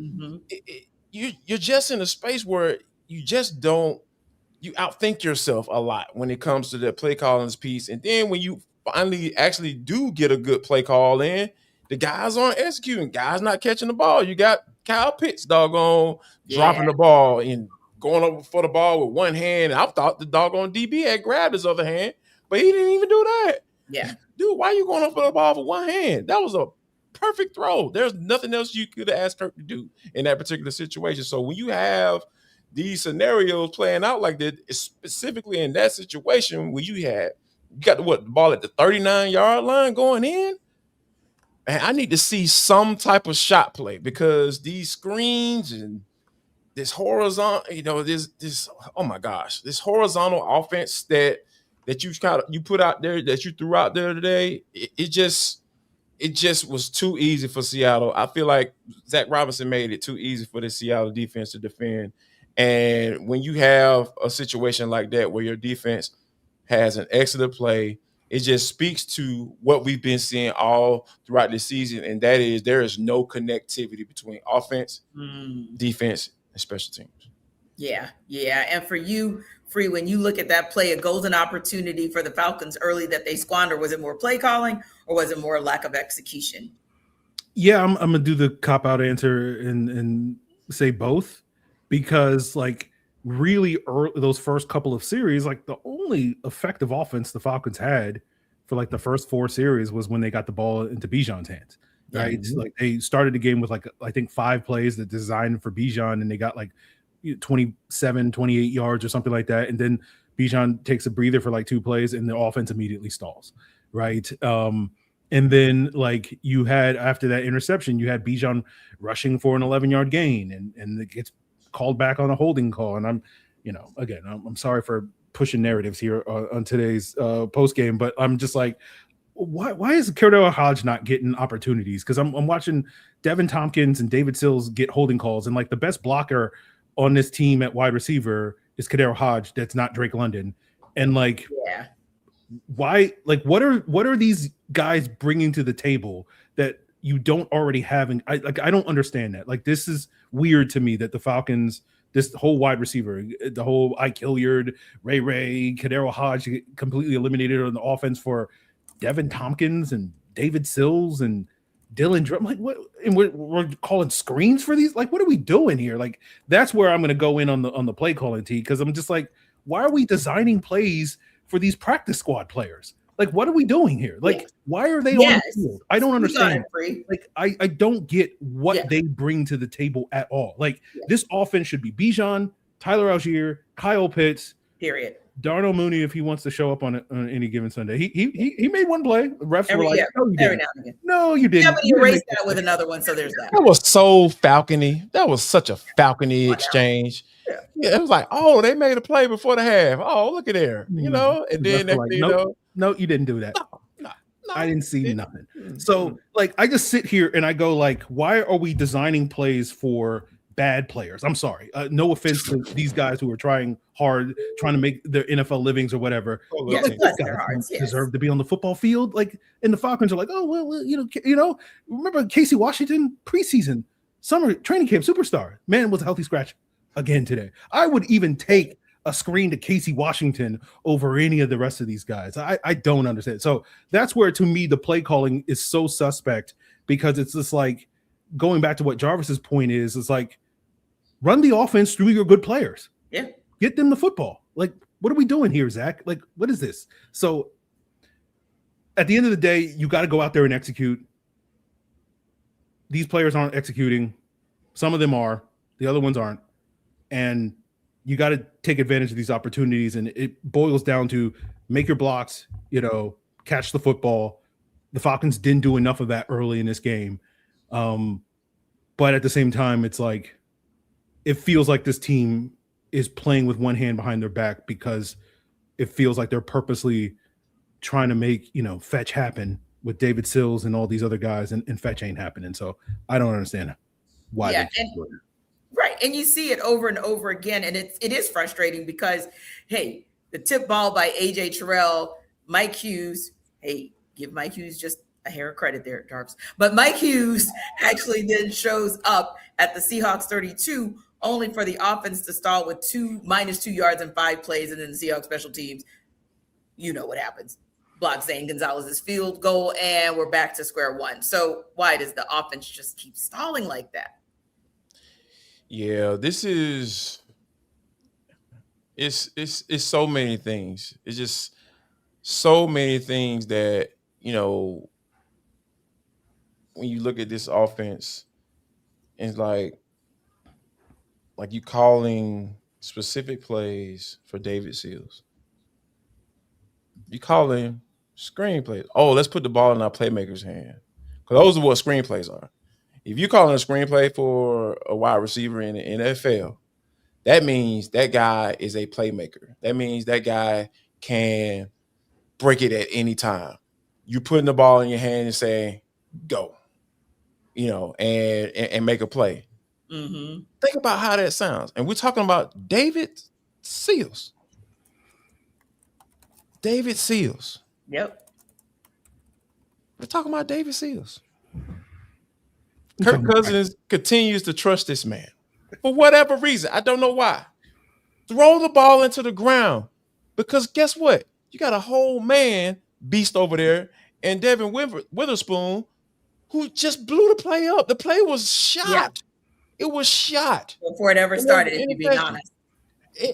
S3: you're just in a space where you outthink yourself a lot when it comes to the play calling piece. And then when you finally actually do get a good play call in, the guys aren't executing. Guys not catching the ball. You got Kyle Pitts dropping the ball and going over for the ball with one hand. And I thought the doggone DB had grabbed his other hand, but he didn't even do that.
S1: Yeah.
S3: Dude, why are you going up for the ball with one hand? That was a perfect throw. There's nothing else you could have asked Kirk to do in that particular situation. So when you have these scenarios playing out like that, specifically in that situation where you got the ball at the 39-yard line going in, and I need to see some type of shot play, because these screens and this horizontal, this oh my gosh, this horizontal offense that you put out there, that you threw out there today, it just was too easy for Seattle. I feel like Zach Robinson made it too easy for the Seattle defense to defend. And when you have a situation like that where your defense has an excellent play, it just speaks to what we've been seeing all throughout this season, and that is there is no connectivity between offense, defense, and special teams.
S1: Yeah. And for you, Free, when you look at that play, a golden opportunity for the Falcons early that they squander, was it more play calling or was it more lack of execution?
S2: Yeah, I'm gonna do the cop-out answer and say both, because like really early, those first couple of series, like the only effective offense the Falcons had for like the first 4 series was when they got the ball into Bijan's hands. Right. Mm-hmm. Like they started the game with like I think 5 plays that designed for Bijan, and they got like 27, 28 yards or something like that. And then Bijan takes a breather for like 2 plays and the offense immediately stalls. Right. And then like you had, after that interception, you had Bijan rushing for an 11-yard gain, and it gets called back on a holding call. And I'm sorry for pushing narratives here on today's post game, but I'm just like, why is Cordell Hodge not getting opportunities? Because I'm watching Devin Tompkins and David Sills get holding calls, and like the best blocker on this team at wide receiver is Cordell Hodge. That's not Drake London. And like, why? Like, what are these guys bringing to the table that you don't already have? And I don't understand that. Like, this is weird to me that the Falcons, this whole wide receiver, the whole Ike Hilliard, Ray, Cordell Hodge completely eliminated on the offense for Devin Tompkins and David Sills and Dylan Drum. Like, what? And we're calling screens for these? Like, what are we doing here? Like, that's where I'm going to go in on the play calling tee, because I'm just like, why are we designing plays for these practice squad players? Like, what are we doing here? Like, why are they on the field? I don't understand. Like, I don't get what they bring to the table at all. Like, this offense should be Bijan, Tyler Algier, Kyle Pitts,
S1: period.
S2: Darnell Mooney, if he wants to show up on any given Sunday. He made one play. Refs were like, no, you didn't. No, you didn't.
S1: Yeah, but he erased that with another one, so there's that.
S3: That was so Falcony. That was such a Falcony exchange. Yeah, it was like, oh, they made a play before the half. Oh, look at there. And then
S2: like, no, you didn't do that. No, I didn't see nothing. So, like, I just sit here and I go, like, why are we designing plays for bad players? I'm sorry. No offense to these guys who are trying to make their NFL livings or whatever.
S1: Yes,
S2: like, these guys deserve to be on the football field. Like, and the Falcons are like, oh, well, remember Casey Washington preseason? summer training camp superstar. Man was a healthy scratch again today. I would even take a screen to Casey Washington over any of the rest of these guys. I don't understand. So that's where, to me, the play calling is so suspect, because it's just like, going back to what Jarvis's point is, it's like, run the offense through your good players.
S1: Yeah.
S2: Get them the football. Like, what are we doing here, Zach? Like, what is this? So at the end of the day, you got to go out there and execute. These players aren't executing. Some of them are. The other ones aren't. And you got to take advantage of these opportunities. And it boils down to make your blocks, catch the football. The Falcons didn't do enough of that early in this game. But at the same time, it's like, it feels like this team is playing with one hand behind their back, because it feels like they're purposely trying to make, fetch happen with David Sills and all these other guys, and fetch ain't happening. So I don't understand why.
S1: Yeah, right. And you see it over and over again. And it is frustrating because, hey, the tip ball by AJ Terrell, Mike Hughes, hey, give Mike Hughes just a hair of credit there, Jarvis. But Mike Hughes actually then shows up at the Seahawks 32, only for the offense to stall with -2 yards and 5 plays. And then the Seahawks special teams, you know what happens. Block Zane Gonzalez's field goal, and we're back to square one. So why does the offense just keep stalling like that?
S3: Yeah, this is it's so many things. It's just so many things that, when you look at this offense, it's like you calling specific plays for David Sills. You calling screenplays. Oh, let's put the ball in our playmakers' hand. Because those are what screenplays are. If you're calling a screenplay for a wide receiver in the NFL, that means that guy is a playmaker. That means that guy can break it at any time. You putting the ball in your hand and saying, go, and make a play.
S1: Mm-hmm.
S3: Think about how that sounds. And we're talking about David Sills. David Sills.
S1: Yep.
S3: We're talking about David Sills. Kirk Cousins continues to trust this man for whatever reason. I don't know why. Throw the ball into the ground, because guess what? You got a whole man beast over there, and Devin Witherspoon, who just blew the play up. The play was shot. Yeah. It was shot
S1: before it ever started, if you're being honest.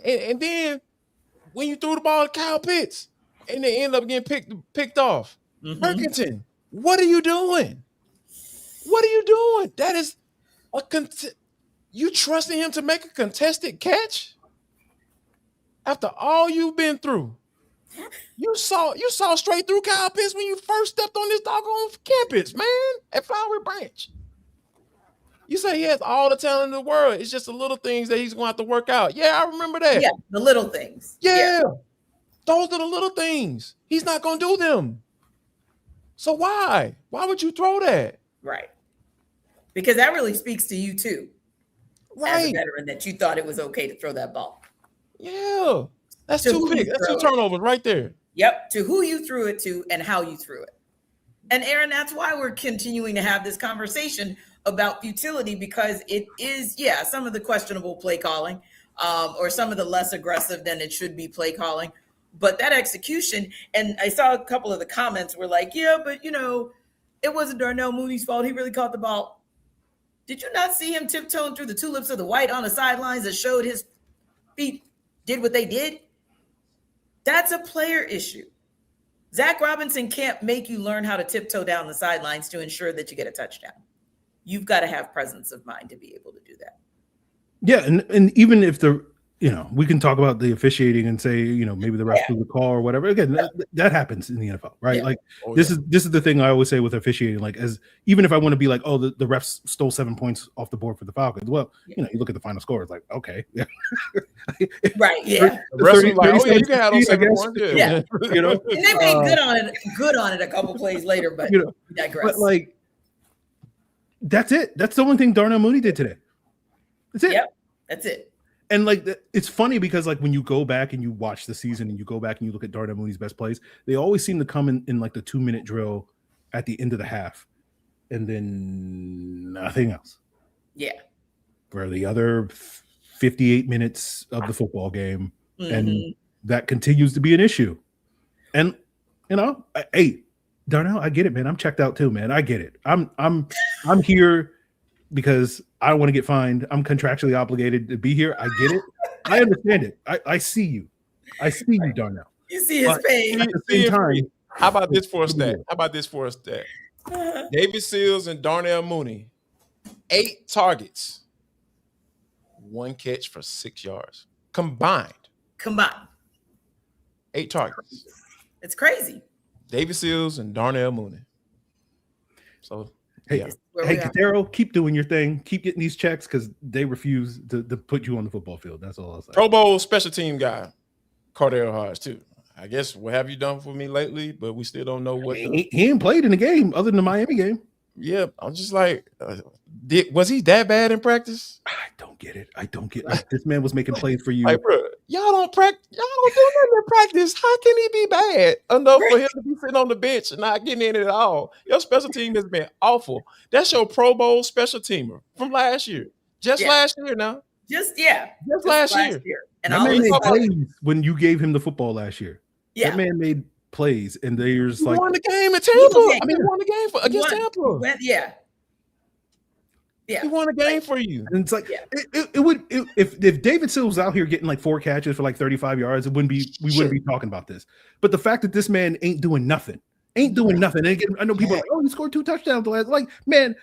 S3: And then when you threw the ball to Kyle Pitts, and they end up getting picked off. Mm-hmm. Perkington, what are you doing? What are you doing? That is you trusting him to make a contested catch after all you've been through. You saw straight through Kyle Pitts when you first stepped on this doggone campus, man, at Flowery Branch. You say he has all the talent in the world. It's just the little things that he's going to have to work out. Yeah, I remember that.
S1: Yeah, the little things.
S3: Yeah. Those are the little things. He's not going to do them. So why? Why would you throw that?
S1: Right. Because that really speaks to you too.
S3: Right.
S1: As a veteran, that you thought it was okay to throw that ball.
S3: Yeah. That's two picks. That's 2 turnovers right there.
S1: Yep. To who you threw it to and how you threw it. And Aaron, that's why we're continuing to have this conversation about futility, because it is, some of the questionable play calling, or some of the less aggressive than it should be play calling. But that execution, and I saw a couple of the comments were like, yeah, but it wasn't Darnell Mooney's fault. He really caught the ball. Did you not see him tiptoeing through the tulips of the white on the sidelines that showed his feet did what they did? That's a player issue. Zach Robinson can't make you learn how to tiptoe down the sidelines to ensure that you get a touchdown. You've got to have presence of mind to be able to do that.
S2: Yeah, and even if we can talk about the officiating and say, maybe the ref blew the call or whatever. Again, that happens in the NFL, right? Yeah. Like this is the thing I always say with officiating. Like, even if I want to be like, oh, the refs stole 7 points off the board for the Falcons. Well, you look at the final score. It's like, okay,
S1: right, yeah.
S3: The refs are like, you can have those 7 points.
S1: Yeah, and they made good on it a couple plays later, but digress.
S2: But like, that's it. That's the only thing Darnell Mooney did today. That's it.
S1: Yep, that's it.
S2: And like, it's funny because like when you go back and you watch the season and you go back and you look at Darnell Mooney's best plays, they always seem to come in like the 2-minute drill at the end of the half, and then nothing else.
S1: Yeah.
S2: For the other 58 minutes of the football game. And that continues to be an issue. And, hey, Darnell, I get it, man. I'm checked out too, man. I get it. I'm here because I want to get fined. I'm contractually obligated to be here. I get it. I understand it. I see you. I see you, Darnell.
S1: You see his pain.
S2: At the same time,
S3: how about this for a stat? David Sills and Darnell Mooney, 8 targets, 1 catch for 6 yards. Combined. 8 targets.
S1: It's crazy.
S3: David Sills and Darnell Mooney. So,
S2: hey, Cadero, keep doing your thing. Keep getting these checks because they refuse to put you on the football field. That's all I'll say.
S3: Pro Bowl special team guy, Cordell Hodge, too. I guess, what have you done for me lately? But we still don't know what.
S2: He ain't played in the game other than the Miami game.
S3: Yeah, I'm just like, was he that bad in practice?
S2: I don't get it. This man was making plays for you.
S3: Like, bro, y'all don't practice. Y'all don't do nothing in practice. How can he be bad enough for him to be sitting on the bench and not getting in it at all? Your special team has been awful. That's your Pro Bowl special teamer from last year. Last year now.
S1: Just
S3: last year.
S1: And
S2: that man made plays when you gave him the football last year.
S1: Yeah.
S2: That man made plays, and they're just like,
S3: won the game at Tampa. He won the game against Tampa.
S1: Yeah.
S3: He won a game for you.
S2: And it's like it would if David Sills was out here getting like 4 catches for like 35 yards, we wouldn't be talking about this. But the fact that this man ain't doing nothing. And again, I know people are like, oh, he scored 2 touchdowns the last. Like, man,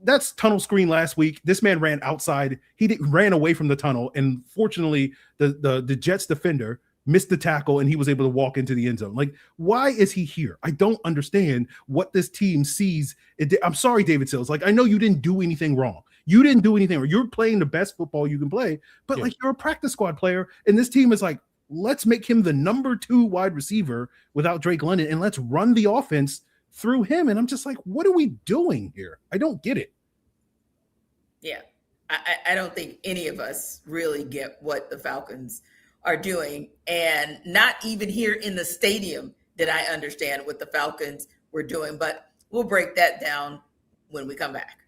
S2: that's tunnel screen last week. This man ran outside. He ran away from the tunnel, and fortunately, the Jets defender missed the tackle, and he was able to walk into the end zone. Like, why is he here? I don't understand what this team sees. I'm sorry, David Sills. Like, I know you didn't do anything wrong. You're playing the best football you can play, but like, you're a practice squad player, and this team is like, let's make him the number 2 wide receiver without Drake London, and let's run the offense through him. And I'm just like, what are we doing here? I don't get it.
S1: Yeah. I don't think any of us really get what the Falcons are doing, and not even here in the stadium did I understand what the Falcons were doing, but we'll break that down when we come back.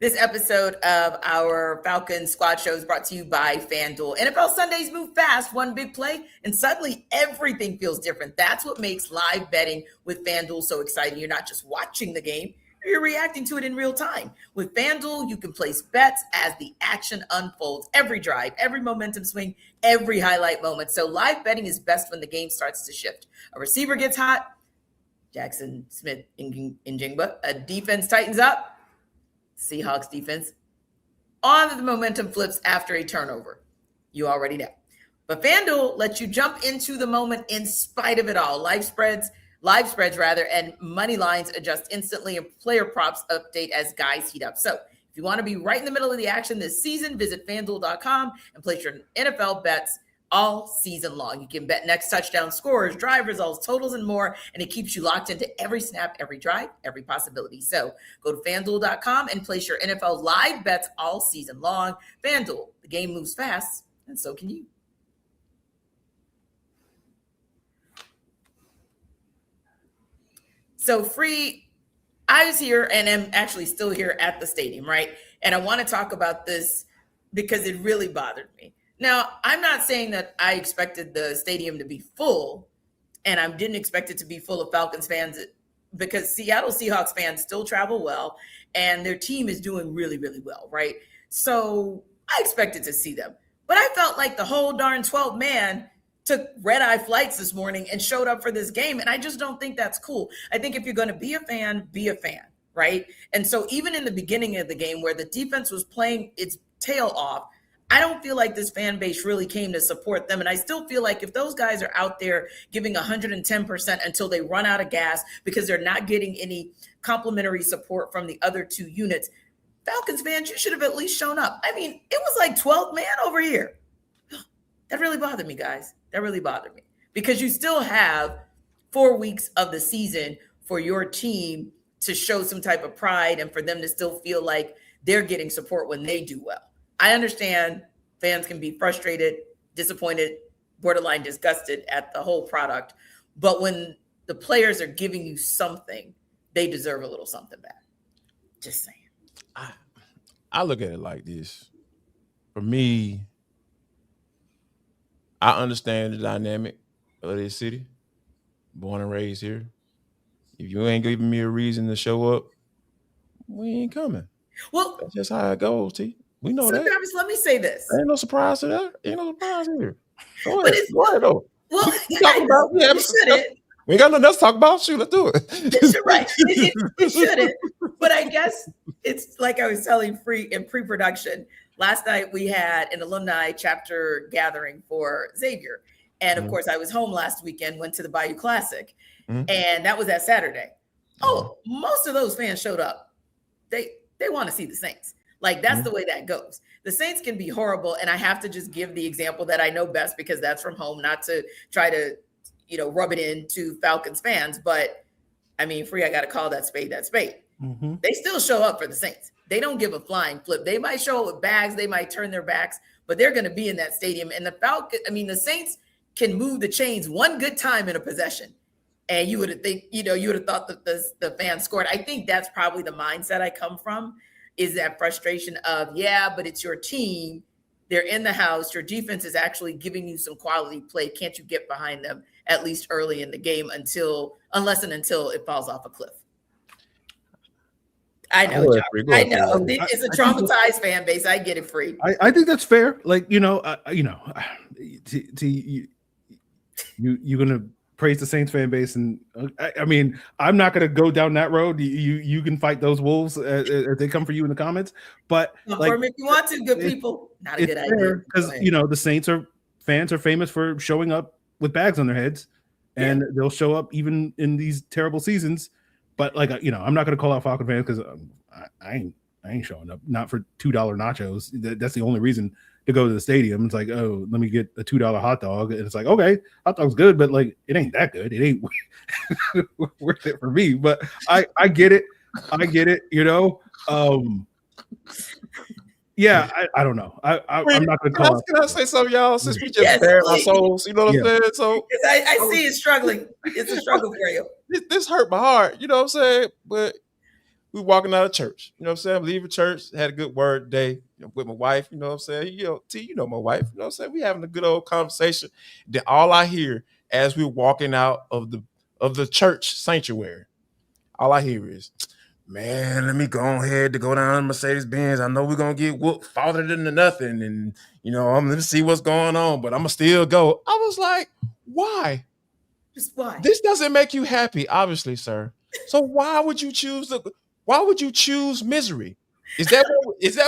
S1: This episode of our Falcons Squad Show is brought to you by FanDuel. NFL Sundays move fast, one big play, and suddenly everything feels different. That's what makes live betting with FanDuel so exciting. You're not just watching the game, you're reacting to it in real time. With FanDuel, you can place bets as the action unfolds. Every drive, every momentum swing, every highlight moment. So live betting is best when the game starts to shift. A receiver gets hot, Jackson Smith in Jingba. A defense tightens up, Seahawks defense. On the momentum flips after a turnover. You already know. But FanDuel lets you jump into the moment in spite of it all. Live spreads, and money lines adjust instantly, and player props update as guys heat up. So if you want to be right in the middle of the action this season, visit FanDuel.com and place your NFL bets all season long. You can bet next touchdown scores, drive results, totals, and more, and it keeps you locked into every snap, every drive, every possibility. So go to FanDuel.com and place your NFL live bets all season long. FanDuel, the game moves fast, and so can you. So I was here and am actually still here at the stadium, right? And I want to talk about this because it really bothered me. Now, I'm not saying that I expected the stadium to be full, and I didn't expect it to be full of Falcons fans, because Seattle Seahawks fans still travel well, and their team is doing really, really well, right? So I expected to see them. But I felt like the whole darn 12 man took red-eye flights this morning and showed up for this game. And I just don't think that's cool. I think if you're going to be a fan, right? And so even in the beginning of the game where the defense was playing its tail off, I don't feel like this fan base really came to support them. And I still feel like if those guys are out there giving 110% until they run out of gas because they're not getting any complimentary support from the other 2 units, Falcons fans, you should have at least shown up. I mean, it was like 12 man over here. That really bothered me, guys. That really bothered me, because you still have 4 weeks of the season for your team to show some type of pride and for them to still feel like they're getting support when they do well. I understand fans can be frustrated, disappointed, borderline disgusted at the whole product. But when the players are giving you something, they deserve a little something back. Just saying.
S3: I look at it like this. For me, I understand the dynamic of this city. Born and raised here. If you ain't giving me a reason to show up, we ain't coming.
S1: Well,
S3: that's just how it goes, T. We know that.
S1: Jarvis, let me say this.
S3: Ain't no surprise to that. Ain't no surprise here. Go
S1: But
S3: ahead. Go ahead, though.
S1: Well,
S3: you shouldn't. We ain't got nothing else to talk about. Shoot, let's do it.
S1: You're right. It shouldn't. But I guess it's like I was telling in pre-production. Last night we had an alumni chapter gathering for Xavier. And of course, I was home last weekend, went to the Bayou Classic. And that was that Saturday. Oh, most of those fans showed up. They want to see the Saints. Like, that's the way that goes. The Saints can be horrible. And I have to just give the example that I know best because that's from home, not to try to, rub it into Falcons fans. But I mean, I got to call that spade that spade. They still show up for the Saints. They don't give a flying flip. They might show up with bags. They might turn their backs, but they're going to be in that stadium. And the Saints can move the chains one good time in a possession. And you would have thought that the fans scored. I think that's probably the mindset I come from, is that frustration of, but it's your team. They're in the house. Your defense is actually giving you some quality play. Can't you get behind them at least early in the game unless it falls off a cliff? I know, I know. It's a traumatized fan base. I get it, Free.
S2: I think that's fair. Like, you're gonna praise the Saints fan base, and I mean, I'm not gonna go down that road. You can fight those wolves if they come for you in the comments. But
S1: if you want to, good people, not a good idea.
S2: Because the Saints fans are famous for showing up with bags on their heads, and they'll show up even in these terrible seasons. But I'm not going to call out Falcon fans because I ain't showing up. Not for $2 nachos. That's the only reason to go to the stadium. It's like, oh, let me get a $2 hot dog, and it's like, okay, hot dog's good, but it ain't that good. It ain't worth it for me. But I get it. I get it. I don't know. I'm not going to call.
S3: Can I say something, y'all? Since we just bared our souls, you know what I'm saying? So
S1: I see it struggling. It's a struggle for you.
S3: This hurt my heart. You know what I'm saying? But we walking out of church. You know what I'm saying? Leaving church, had a good word day with my wife. You know what I'm saying? T, my wife. You know what I'm saying? We having a good old conversation. Then all I hear as we're walking out of the church sanctuary, all I hear is, man, let me go ahead to go down to Mercedes-Benz. I know we're going to get whooped farther than nothing. And, I'm going to see what's going on, but I'm going to still go. I was like, why?
S1: Just why?
S3: This doesn't make you happy, obviously, sir. So why would you choose misery? Is that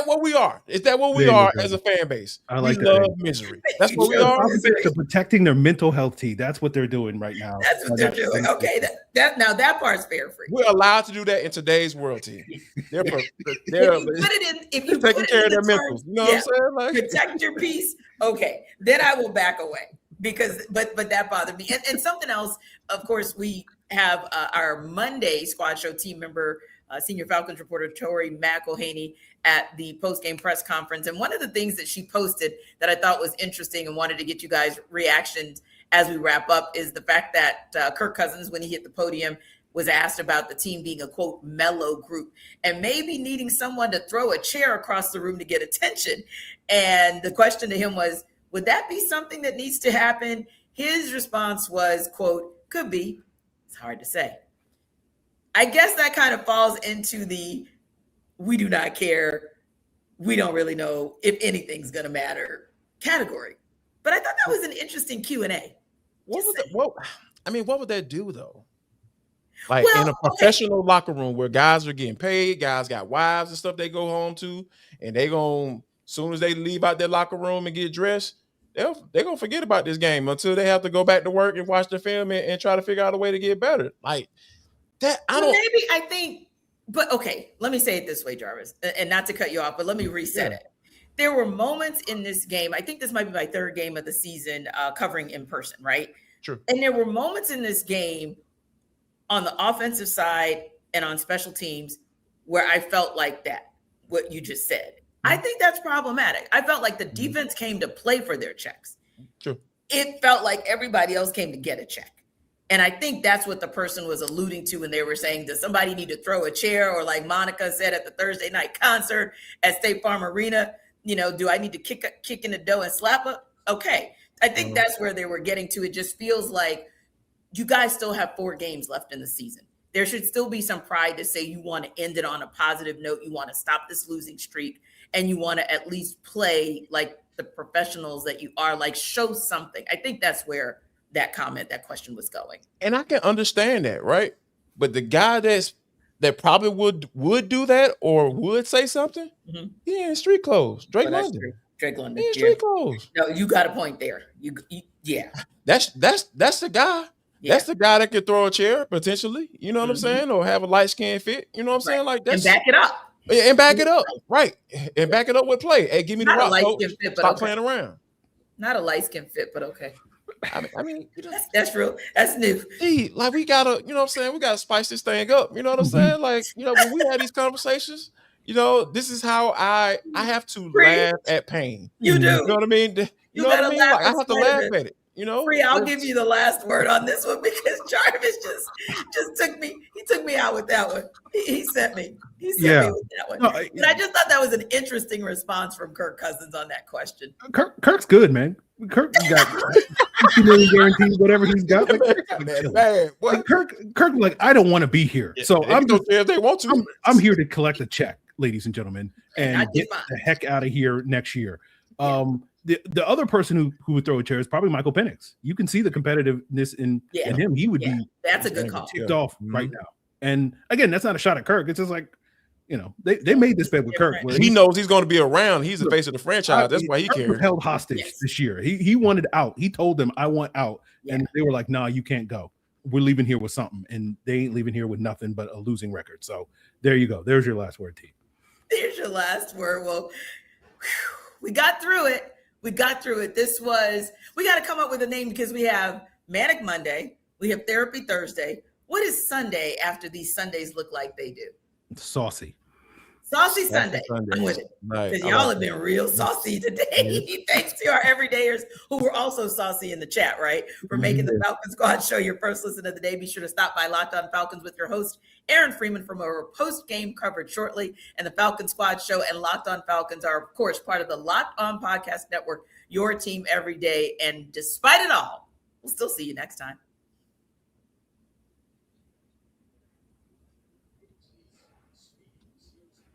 S3: what we are? Is that what we are as a fan base?
S2: I like
S3: we
S2: that.
S3: Love misery. That's what we are.
S2: They're protecting their mental health. That's what they're doing right now.
S1: That's what they're doing. Okay, that part's fair, Free.
S3: We're allowed to do that in today's world, team. They're
S1: if you
S3: taking care of their mentals. You know what I'm saying?
S1: Protect your peace. Okay, then I will back away because, but that bothered me. And something else. Of course, we have our Monday squad show team member, senior Falcons reporter Tori McElhaney, at the post-game press conference. And one of the things that she posted that I thought was interesting and wanted to get you guys' reactions as we wrap up is the fact that Kirk Cousins, when he hit the podium, was asked about the team being a, quote, mellow group and maybe needing someone to throw a chair across the room to get attention. And the question to him was, would that be something that needs to happen? His response was, quote, could be. It's hard to say. I guess that kind of falls into the we do not care, we don't really know if anything's going to matter category. But I thought that was an interesting Q&A.
S3: What would that do, though? In a professional locker room where guys are getting paid, guys got wives and stuff they go home to, and they going, soon as they leave out their locker room and get dressed, they're going to forget about this game until they have to go back to work and watch the film and try to figure out a way to get better.
S1: But okay, let me say it this way, Jarvis, and not to cut you off, but let me reset it. There were moments in this game, I think this might be my third game of the season covering in person, right?
S3: True.
S1: And there were moments in this game on the offensive side and on special teams where I felt like that, what you just said. I think that's problematic. I felt like the defense came to play for their checks.
S3: True.
S1: It felt like everybody else came to get a check. And I think that's what the person was alluding to when they were saying, does somebody need to throw a chair? Or like Monica said at the Thursday night concert at State Farm Arena, do I need to kick in the dough and slap her? Okay. I think that's where they were getting to. It just feels like you guys still have 4 games left in the season. There should still be some pride to say you want to end it on a positive note. You want to stop this losing streak, and you want to at least play like the professionals that you are, like show something. I think that's where that question was going.
S3: And I can understand that, right? But the guy that probably would do that or would say something, he in street clothes. Drake London.
S1: Drake London.
S3: He in street clothes.
S1: No, you got a point there. Yeah.
S3: That's the guy. Yeah. That's the guy that could throw a chair potentially. You know what I'm saying? Or have a light skin fit. You know what I'm saying? Like that's,
S1: and back it up.
S3: And back it up. Right. And back it up with play. Hey, give me the rock. Stop playing around.
S1: Not a light skin fit, but okay.
S3: I mean,
S1: that's real. That's new.
S3: Like we gotta, you know what I'm saying? We gotta spice this thing up. You know what I'm saying? Like, when we have these conversations, this is how I have to laugh at pain.
S1: You do.
S3: You know what I mean? You know what I mean? Like, I have to laugh at it.
S1: Free, I'll give you the last word on this one because Jarvis just took me out with that one. He sent me. Me with that one. No, and I just thought that was an interesting response from Kirk Cousins on that question.
S2: Kirk's good, man. Kirk got $50 million guaranteed, whatever he's got. Like, Kirk, like, I don't want to be here. So I'm just,
S3: if they want to.
S2: I'm here to collect a check, ladies and gentlemen, and get the heck out of here next year. The other person who would throw a chair is probably Michael Penix. You can see the competitiveness in him. He would be
S1: that's a good call.
S2: Ticked off right now. And again, that's not a shot at Kirk. It's just like, they made this bet with Kirk.
S3: He knows he's going to be around. He's the face of the franchise. That's why he cares.
S2: Held hostage this year. He wanted out. He told them, I want out. And they were like, nah, you can't go. We're leaving here with something. And they ain't leaving here with nothing but a losing record. So there you go. There's your last word, T.
S1: There's your last word. Well, we got through it. We got through it. We got to come up with a name because we have Manic Monday. We have Therapy Thursday. What does Sunday after these Sundays look like they do?
S2: Saucy.
S1: Saucy Sunday. I'm with it. Because y'all have been real saucy today. Thanks to our everydayers who were also saucy in the chat, right? For making the Falcon Squad show your first listen of the day. Be sure to stop by Locked On Falcons with your host, Aaron Freeman, from our post-game coverage shortly. And the Falcon Squad show and Locked On Falcons are, of course, part of the Locked On Podcast Network, your team every day. And despite it all, we'll still see you next time.